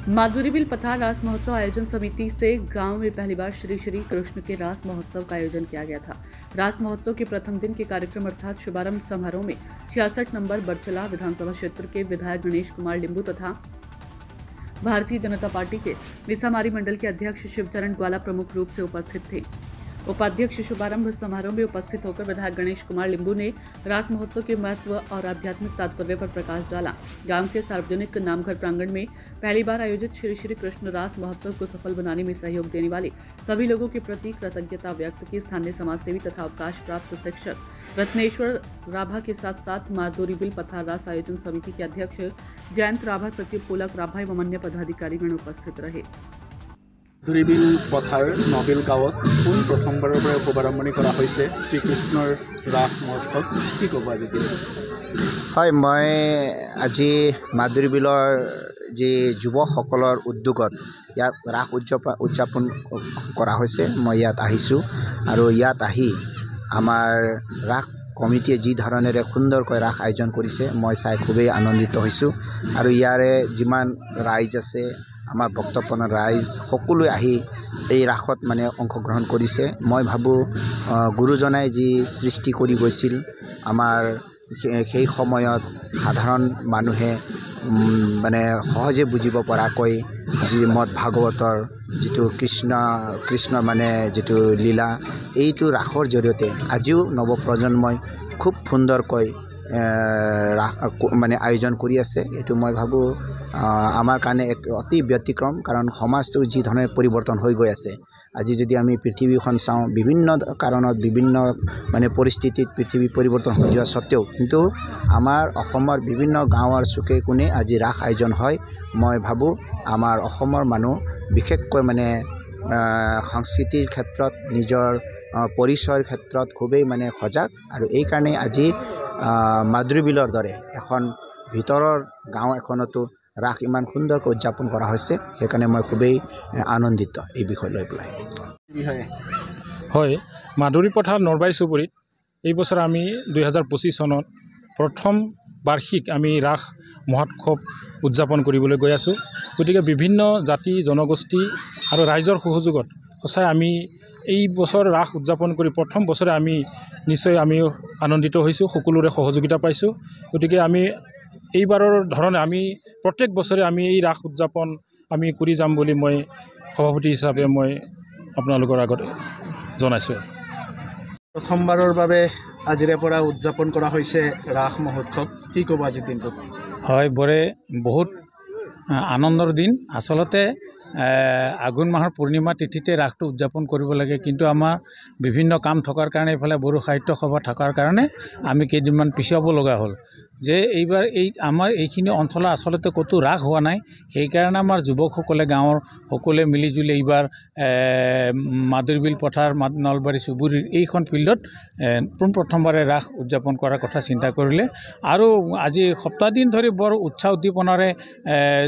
माधुरीबिल पथार रास महोत्सव आयोजन समिति से गांव में पहली बार श्री श्री कृष्ण के रास महोत्सव का आयोजन किया गया था। रास महोत्सव के प्रथम दिन के कार्यक्रम अर्थात शुभारंभ समारोह में 66 नंबर बरचला विधानसभा क्षेत्र के विधायक गणेश कुमार लिंबू तथा भारतीय जनता पार्टी के मिसामारी मंडल के अध्यक्ष शिवचरण ग्वाला प्रमुख रूप से उपस्थित थे। उपाध्यक्ष शुभारंभ समारोह में उपस्थित होकर विधायक गणेश कुमार लिंबू ने रास महोत्सव के महत्व और आध्यात्मिक तात्पर्य पर प्रकाश डाला। गांव के सार्वजनिक नामघर प्रांगण में पहली बार आयोजित श्री श्री कृष्ण रास महोत्सव को सफल बनाने में सहयोग देने वाले सभी लोगों के प्रति कृतज्ञता व्यक्त की। स्थानीय समाजसेवी तथा अवकाश प्राप्त शिक्षक रत्नेश्वर राभा के साथ साथ माधुरीबिल पथार रास आयोजन समिति के अध्यक्ष जयंत राभा, सचिव पोलक राभा एवं अन्य पदाधिकारीगण उपस्थित रहे। माधुरीबिल पथार नबिल गाँवत पुन प्रथमबार शुभारम्भणि करा होइसे श्रीकृष्णर रास महोत्सव कि कब आज হয় মই আজি মাধুৰীবিলৰ যি যুৱকসকলৰ উদ্যোগত ইয়াত ৰাস উদযাপন কৰা হৈছে। মই ইয়াত আহিছোঁ আৰু ইয়াত আহি আমাৰ ৰাস কমিটিয়ে যি ধৰণেৰে সুন্দৰকৈ ৰাস আয়োজন কৰিছে মই চাই খুবেই আনন্দিত হৈছোঁ। আৰু ইয়াৰে যিমান ৰাইজ আছে আমাৰ ভক্তপ্ৰাণ ৰাইজ সকলোৱে আহি এই ৰাসত অংশগ্ৰহণ কৰিছে। মই ভাবোঁ গুৰুজনাই যি সৃষ্টি কৰি গৈছিল আমাৰ সেই সময়ত সাধাৰণ মানুহে সহজে বুজিব পৰাকৈ যি মদ ভাগৱতৰ যিটো কৃষ্ণ যিটো লীলা এইটো ৰাসৰ জৰিয়তে আজিও নৱপ্ৰজন্মই খুব সুন্দৰকৈ ৰাস আয়োজন কৰি আছে। এইটো মই ভাবোঁ আমাৰ কাৰণে এক অতি ব্যতিক্ৰম, কাৰণ সমাজটো যি ধৰণে পৰিৱৰ্তন হৈ গৈ আছে। আজি যদি আমি পৃথিৱীখন চাওঁ বিভিন্ন কাৰণত বিভিন্ন পৰিস্থিতিত পৃথিৱী পৰিৱৰ্তন হৈ যোৱা স্বত্তেও কিন্তু আমাৰ অসমৰ বিভিন্ন গাঁৱৰ চুকে কোণে আজি ৰাস আয়োজন হয়। মই ভাবোঁ আমাৰ অসমৰ মানুহ বিশেষকৈ সংস্কৃতিৰ ক্ষেত্ৰত নিজৰ পৰিচয়ৰ ক্ষেত্ৰত খুবেই সজাগ, আৰু এই কাৰণে আজি মাধুৰীবিলৰ দৰে এখন ভিতৰৰ গাঁও এখনতো ৰাস ইমান সুন্দৰকৈ উদযাপন কৰা হৈছে। সেইকাৰণে মই খুবেই আনন্দিত এই বিষয় লৈ পেলাই। হয়, মাধুৰী পথাৰ নৰবাৰী চুবুৰীত এই বছৰ আমি 2025 চনত প্ৰথম বাৰ্ষিক আমি ৰাস মহোৎসৱ উদযাপন কৰিবলৈ গৈ আছোঁ। গতিকে বিভিন্ন জাতি জনগোষ্ঠী আৰু ৰাইজৰ সহযোগত সঁচাই আমি এই বছৰ ৰাস উদযাপন কৰি প্ৰথম বছৰে আমি নিশ্চয় আনন্দিত হৈছোঁ, সকলোৰে সহযোগিতা পাইছোঁ। গতিকে আমি এইবাৰৰ ধৰণে আমি প্ৰত্যেক বছৰে আমি এই ৰাস উদযাপন আমি কৰি যাম বুলি মই সভাপতি হিচাপে মই আপোনালোকৰ আগত জনাইছোঁ। প্ৰথমবাৰৰ বাবে আজিৰে পৰা উদযাপন কৰা হৈছে ৰাস মহোৎসৱ, কি ক'ব আজিৰ দিনটোত? হয়, বহুত আনন্দৰ দিন। আচলতে আঘোণ মাহৰ পূৰ্ণিমা তিথিতে ৰাসটো উদযাপন কৰিব লাগে, কিন্তু আমাৰ বিভিন্ন কাম থকাৰ কাৰণে এইফালে বড়ো সাহিত্য সভা থকাৰ কাৰণে আমি কেইদিনমান পিছুৱাব লগা হ'ল। যে এইবাৰ আমাৰ এইখিনি অঞ্চলত আচলতে ক'তো ৰাস হোৱা নাই, সেইকাৰণে আমাৰ যুৱকসকলে গাঁৱৰ সকলোৱে মিলিজুলি এইবাৰ মাধুৰীবিল পথাৰ নলবাৰী চুবুৰীৰ এইখন ফিল্ডত প্ৰথমবাৰে ৰাস উদযাপন কৰাৰ কথা চিন্তা কৰিলে। আৰু আজি সপ্তাহ দিন ধৰি বৰ উৎসাহ উদ্দীপনাৰে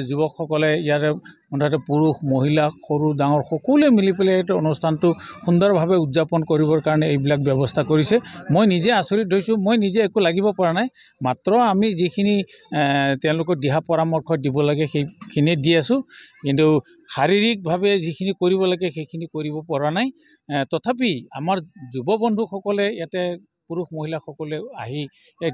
যুৱকসকলে ইয়াৰে মুঠতে পুৰুষ মহিলা সৰু ডাঙৰ সকলোৱে মিলি পেলাই এইটো অনুষ্ঠানটো সুন্দৰভাৱে উদযাপন কৰিবৰ কাৰণে এইবিলাক ব্যৱস্থা কৰিছে। মই নিজে আচৰিত হৈছোঁ, মই নিজে একো লাগিব পৰা নাই, মাত্ৰ আমি যিখিনি তেওঁলোকক দিহা পৰামৰ্শ দিব লাগে সেইখিনি দি আছোঁ, কিন্তু শাৰীৰিকভাৱে যিখিনি কৰিব লাগে সেইখিনি কৰিব পৰা নাই। তথাপি আমাৰ যুৱ বন্ধুসকলে ইয়াতে পুৰুষ মহিলাসকলে আহি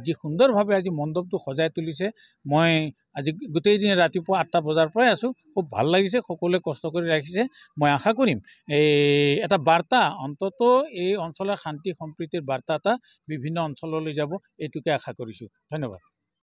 যি সুন্দৰভাৱে আজি মণ্ডপটো সজাই তুলিছে। মই আজি গোটেইদিন ৰাতিপুৱা 8টা বজাৰ পৰাই আছোঁ, খুব ভাল লাগিছে, সকলোৱে কষ্ট কৰি ৰাখিছে। মই আশা কৰিম এটা বাৰ্তা অন্তত এই অঞ্চলৰ শান্তি সম্প্ৰীতিৰ বাৰ্তা এটা বিভিন্ন অঞ্চললৈ যাব, এইটোকে আশা কৰিছোঁ। ধন্যবাদ।